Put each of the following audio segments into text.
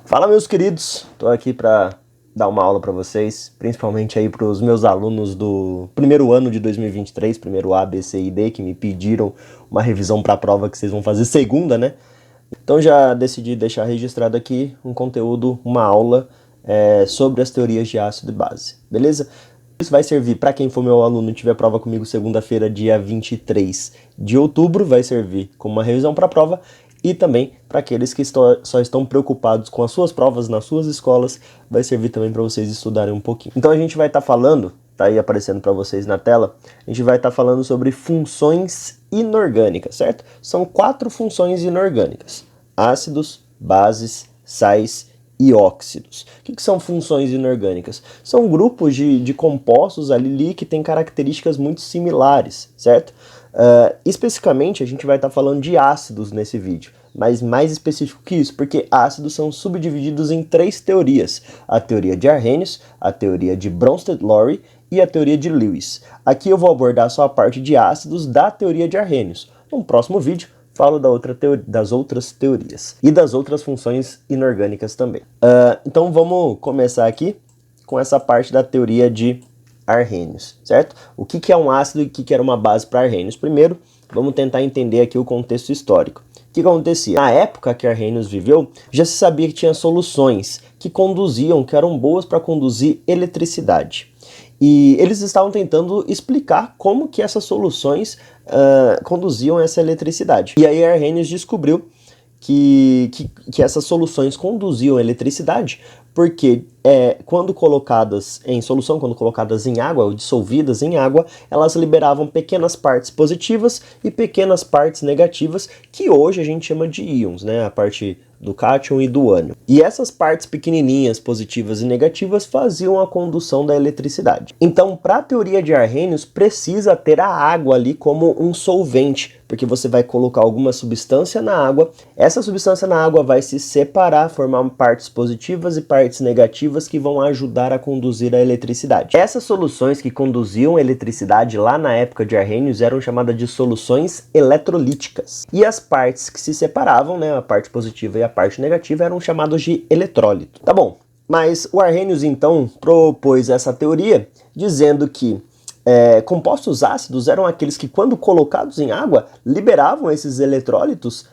Fala, meus queridos, estou aqui para dar uma aula para vocês, principalmente aí para os meus alunos do primeiro ano de 2023, primeiro A, B, C e D, que me pediram uma revisão para a prova que vocês vão fazer segunda, né? Então já decidi deixar registrado aqui um conteúdo, uma aula sobre as teorias de ácido e base, beleza? Isso vai servir para quem for meu aluno e tiver prova comigo segunda-feira, dia 23 de outubro, vai servir como uma revisão para a prova. E também para aqueles que só estão preocupados com as suas provas nas suas escolas, vai servir também para vocês estudarem um pouquinho. Então a gente vai estar falando, tá aí aparecendo para vocês na tela, a gente vai estar falando sobre funções inorgânicas, certo? São 4 funções inorgânicas: ácidos, bases, sais e óxidos. O que são funções inorgânicas? São grupos de compostos ali que têm características muito similares, certo? Especificamente a gente vai estar falando de ácidos nesse vídeo, mas mais específico que isso, porque ácidos são subdivididos em 3 teorias: a teoria de Arrhenius, a teoria de Bronsted-Lowry e a teoria de Lewis. Aqui eu vou abordar só a parte de ácidos da teoria de Arrhenius. No próximo vídeo falo das outras teorias e das outras funções inorgânicas também. Então vamos começar aqui com essa parte da teoria de Arrhenius, certo? O que é um ácido e o que era uma base para Arrhenius? Primeiro, vamos tentar entender aqui o contexto histórico. O que acontecia? Na época que Arrhenius viveu, já se sabia que tinha soluções que eram boas para conduzir eletricidade. E eles estavam tentando explicar como que essas soluções conduziam essa eletricidade. E aí Arrhenius descobriu que essas soluções conduziam eletricidade, porque quando colocadas em solução, quando colocadas em água ou dissolvidas em água, elas liberavam pequenas partes positivas e pequenas partes negativas, que hoje a gente chama de íons, né? A parte do cátion e do ânion. E essas partes pequenininhas, positivas e negativas, faziam a condução da eletricidade. Então, para a teoria de Arrhenius, precisa ter a água ali como um solvente, porque você vai colocar alguma substância na água, essa substância na água vai se separar, formar partes positivas e partes negativas que vão ajudar a conduzir a eletricidade. Essas soluções que conduziam a eletricidade lá na época de Arrhenius eram chamadas de soluções eletrolíticas. E as partes que se separavam, né, a parte positiva e a parte negativa, eram chamados de eletrólito. Tá bom, mas o Arrhenius então propôs essa teoria dizendo que compostos ácidos eram aqueles que, quando colocados em água, liberavam esses eletrólitos,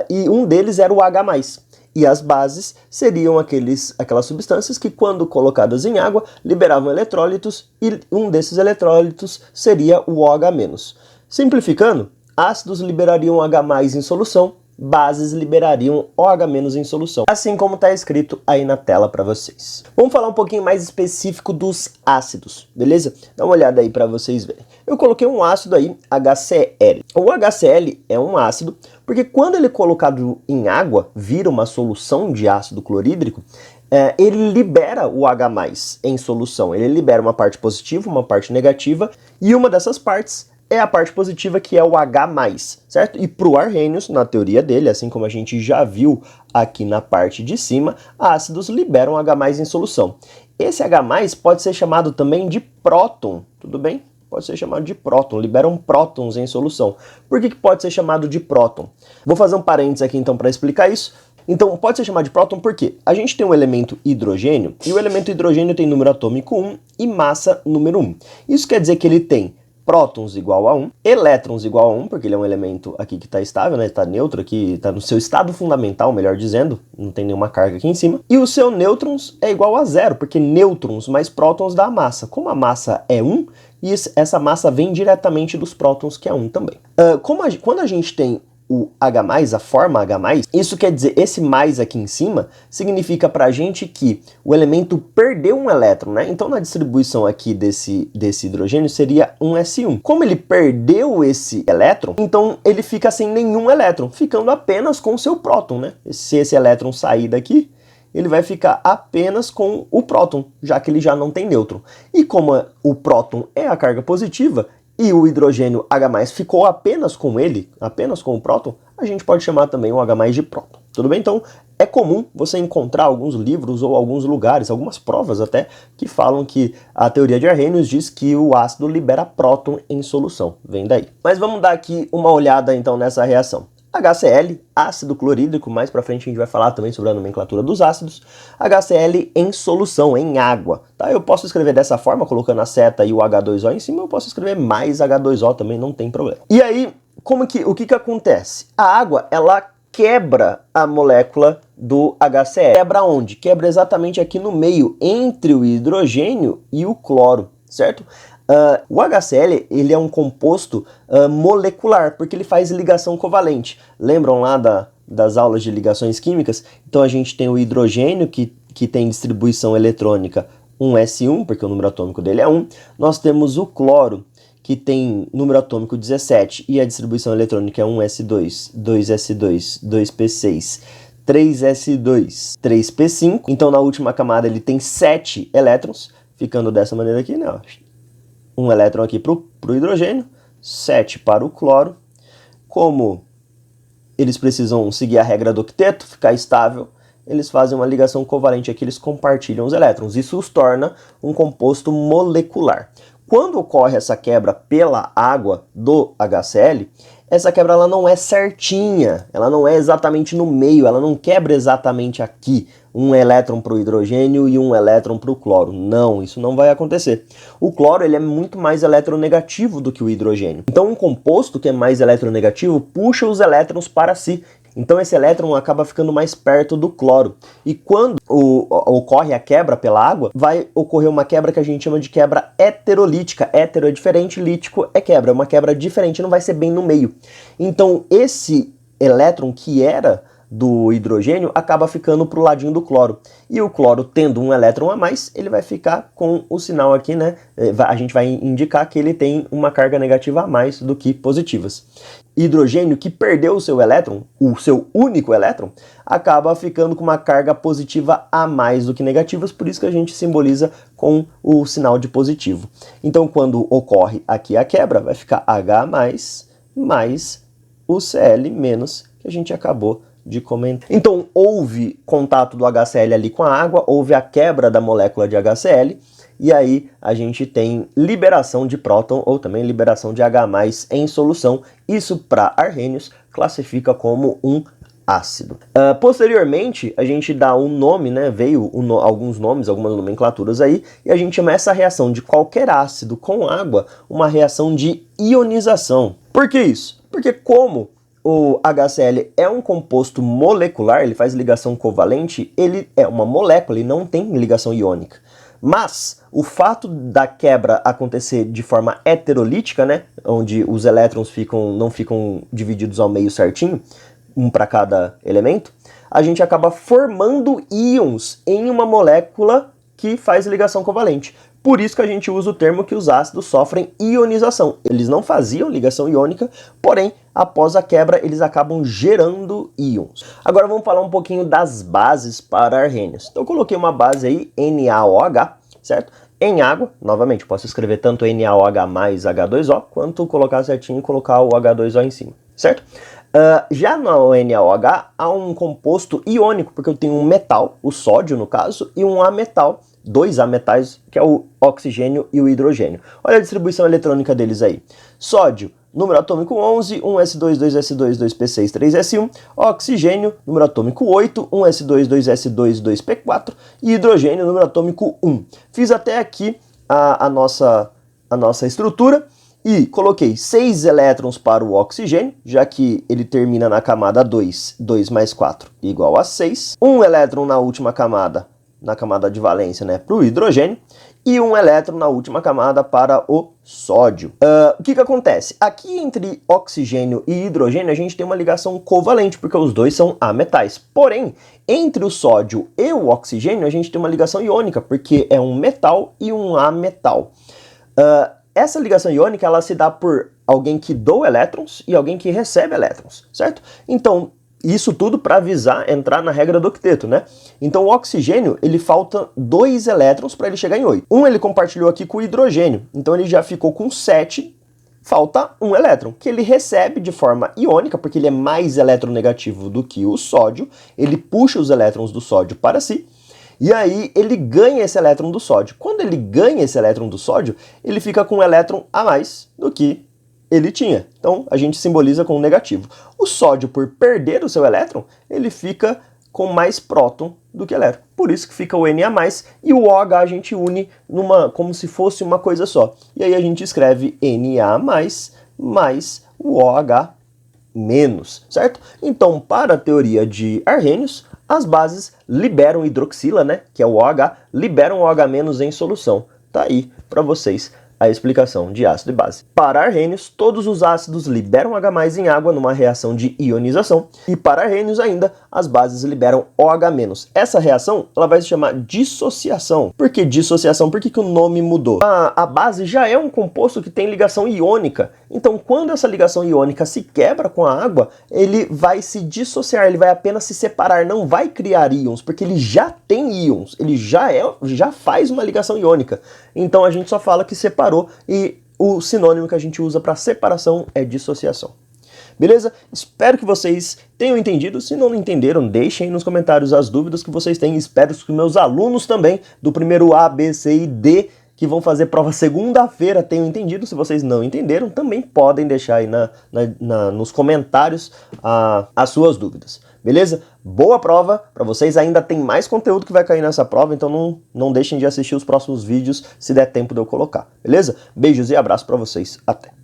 e um deles era o H+. E as bases seriam aquelas substâncias que, quando colocadas em água, liberavam eletrólitos, e um desses eletrólitos seria o OH-. Simplificando, ácidos liberariam H+ em solução, bases liberariam OH- em solução, assim como está escrito aí na tela para vocês. Vamos falar um pouquinho mais específico dos ácidos, beleza? Dá uma olhada aí para vocês verem. Eu coloquei um ácido aí, HCl. O HCl é um ácido porque, quando ele é colocado em água, vira uma solução de ácido clorídrico, ele libera o H+ em solução. Ele libera uma parte positiva, uma parte negativa, e uma dessas partes é a parte positiva, que é o H+, certo? E para o Arrhenius, na teoria dele, assim como a gente já viu aqui na parte de cima, ácidos liberam H+ em solução. Esse H+ pode ser chamado também de próton, tudo bem? Pode ser chamado de próton, liberam prótons em solução. Por que pode ser chamado de próton? Vou fazer um parênteses aqui então para explicar isso. Então, pode ser chamado de próton porque a gente tem um elemento hidrogênio, e o elemento hidrogênio tem número atômico 1 e massa número 1. Isso quer dizer que ele tem prótons igual a 1, elétrons igual a 1, porque ele é um elemento aqui que está estável, né? Está neutro aqui, está no seu estado fundamental, melhor dizendo, não tem nenhuma carga aqui em cima. E o seu nêutrons é igual a 0, porque nêutrons mais prótons dá a massa. Como a massa é 1, e essa massa vem diretamente dos prótons, que é 1 também. Quando a gente tem o H+, a forma H+, isso quer dizer, esse mais aqui em cima, significa pra gente que o elemento perdeu um elétron, né? Então, na distribuição aqui desse hidrogênio, seria um S1. Como ele perdeu esse elétron, então ele fica sem nenhum elétron, ficando apenas com o seu próton, né? Se esse elétron sair daqui, ele vai ficar apenas com o próton, já que ele já não tem nêutron. E como o próton é a carga positiva, e o hidrogênio H+ ficou apenas com ele, apenas com o próton, a gente pode chamar também o H+ de próton. Tudo bem? Então, é comum você encontrar alguns livros ou alguns lugares, algumas provas até, que falam que a teoria de Arrhenius diz que o ácido libera próton em solução. Vem daí. Mas vamos dar aqui uma olhada então nessa reação. HCl, ácido clorídrico, mais pra frente a gente vai falar também sobre a nomenclatura dos ácidos, HCl em solução, em água, tá? Eu posso escrever dessa forma, colocando a seta e o H2O em cima, eu posso escrever mais H2O também, não tem problema. E aí, o que acontece? A água, ela quebra a molécula do HCl. Quebra onde? Quebra exatamente aqui no meio, entre o hidrogênio e o cloro, certo? O HCl, ele é um composto molecular, porque ele faz ligação covalente. Lembram lá das aulas de ligações químicas? Então a gente tem o hidrogênio, que tem distribuição eletrônica 1s1, porque o número atômico dele é 1. Nós temos o cloro, que tem número atômico 17, e a distribuição eletrônica é 1s2, 2s2, 2p6, 3s2, 3p5. Então na última camada ele tem 7 elétrons, ficando dessa maneira aqui, né? Um elétron aqui para o hidrogênio, 7 para o cloro. Como eles precisam seguir a regra do octeto, ficar estável, eles fazem uma ligação covalente aqui, eles compartilham os elétrons. Isso os torna um composto molecular. Quando ocorre essa quebra pela água do HCl, essa quebra ela não é certinha, ela não é exatamente no meio, ela não quebra exatamente aqui, um elétron para o hidrogênio e um elétron para o cloro. Não, isso não vai acontecer. O cloro ele é muito mais eletronegativo do que o hidrogênio. Então um composto que é mais eletronegativo puxa os elétrons para si. Então esse elétron acaba ficando mais perto do cloro. E quando ocorre a quebra pela água, vai ocorrer uma quebra que a gente chama de quebra heterolítica. Hétero é diferente, lítico é quebra. É uma quebra diferente, não vai ser bem no meio. Então esse elétron que era do hidrogênio acaba ficando para o ladinho do cloro. E o cloro, tendo um elétron a mais, ele vai ficar com o sinal aqui, né? A gente vai indicar que ele tem uma carga negativa a mais do que positivas. Hidrogênio, que perdeu o seu elétron, o seu único elétron, acaba ficando com uma carga positiva a mais do que negativas, por isso que a gente simboliza com o sinal de positivo. Então, quando ocorre aqui a quebra, vai ficar H+, mais o Cl menos, que a gente acabou de comentar. Então, houve contato do HCl ali com a água, houve a quebra da molécula de HCl, e aí a gente tem liberação de próton ou também liberação de H+ em solução. Isso para arrênios classifica como um ácido. Posteriormente, a gente dá um nome, né? Veio alguns nomes, algumas nomenclaturas aí, e a gente chama essa reação de qualquer ácido com água uma reação de ionização. Por que isso? Porque como o HCl é um composto molecular, ele faz ligação covalente, ele é uma molécula, ele não tem ligação iônica. Mas o fato da quebra acontecer de forma heterolítica, né, onde os elétrons não ficam divididos ao meio certinho, um para cada elemento, a gente acaba formando íons em uma molécula que faz ligação covalente. Por isso que a gente usa o termo que os ácidos sofrem ionização. Eles não faziam ligação iônica, porém, após a quebra, eles acabam gerando íons. Agora vamos falar um pouquinho das bases para arrênios. Então eu coloquei uma base aí, NaOH, certo? Em água, novamente, posso escrever tanto NaOH mais H2O, quanto colocar certinho e colocar o H2O em cima, certo? Já no NaOH há um composto iônico, porque eu tenho um metal, o sódio no caso, e um ametal, 2 ametais, que é o oxigênio e o hidrogênio. Olha a distribuição eletrônica deles aí. Sódio, número atômico 11, 1s2, 2s2, 2p6, 3s1. Oxigênio, número atômico 8, 1s2, 2s2, 2p4. E hidrogênio, número atômico 1. Fiz até aqui a nossa estrutura. E coloquei 6 elétrons para o oxigênio, já que ele termina na camada 2, 2 mais 4 igual a 6. Um elétron na última camada, na camada de valência, né, para o hidrogênio. E um elétron na última camada para o sódio. O que acontece? Aqui entre oxigênio e hidrogênio a gente tem uma ligação covalente, porque os dois são ametais. Porém, entre o sódio e o oxigênio a gente tem uma ligação iônica, porque é um metal e um ametal. Essa ligação iônica ela se dá por alguém que doa elétrons e alguém que recebe elétrons, certo? Então, isso tudo para visar entrar na regra do octeto, né? Então o oxigênio, ele falta 2 elétrons para ele chegar em 8. Um ele compartilhou aqui com o hidrogênio, então ele já ficou com 7, falta um elétron, que ele recebe de forma iônica, porque ele é mais eletronegativo do que o sódio, ele puxa os elétrons do sódio para si, e aí ele ganha esse elétron do sódio. Quando ele ganha esse elétron do sódio, ele fica com um elétron a mais do que ele tinha. Então a gente simboliza com um negativo. O sódio, por perder o seu elétron, ele fica com mais próton do que elétron. Por isso que fica o Na+, e o OH a gente une como se fosse uma coisa só. E aí a gente escreve Na+, mais o OH menos, certo? Então, para a teoria de Arrhenius, as bases liberam hidroxila, né, que é o OH, liberam OH- em solução. Tá aí para vocês a explicação de ácido e base. Para Arrhenius, todos os ácidos liberam H+ em água numa reação de ionização, e para Arrhenius ainda, as bases liberam OH-. Essa reação, ela vai se chamar dissociação. Por que dissociação? Por que o nome mudou? A base já é um composto que tem ligação iônica, então quando essa ligação iônica se quebra com a água, ele vai se dissociar, ele vai apenas se separar, não vai criar íons, porque ele já tem íons, ele já faz uma ligação iônica. Então a gente só fala que separou, e o sinônimo que a gente usa para separação é dissociação. Beleza? Espero que vocês tenham entendido. Se não entenderam, deixem aí nos comentários as dúvidas que vocês têm. Espero que meus alunos também, do primeiro A, B, C e D, que vão fazer prova segunda-feira, tenham entendido. Se vocês não entenderam, também podem deixar aí nos comentários as suas dúvidas. Beleza? Boa prova para vocês. Ainda tem mais conteúdo que vai cair nessa prova, então não deixem de assistir os próximos vídeos, se der tempo de eu colocar. Beleza? Beijos e abraços para vocês. Até!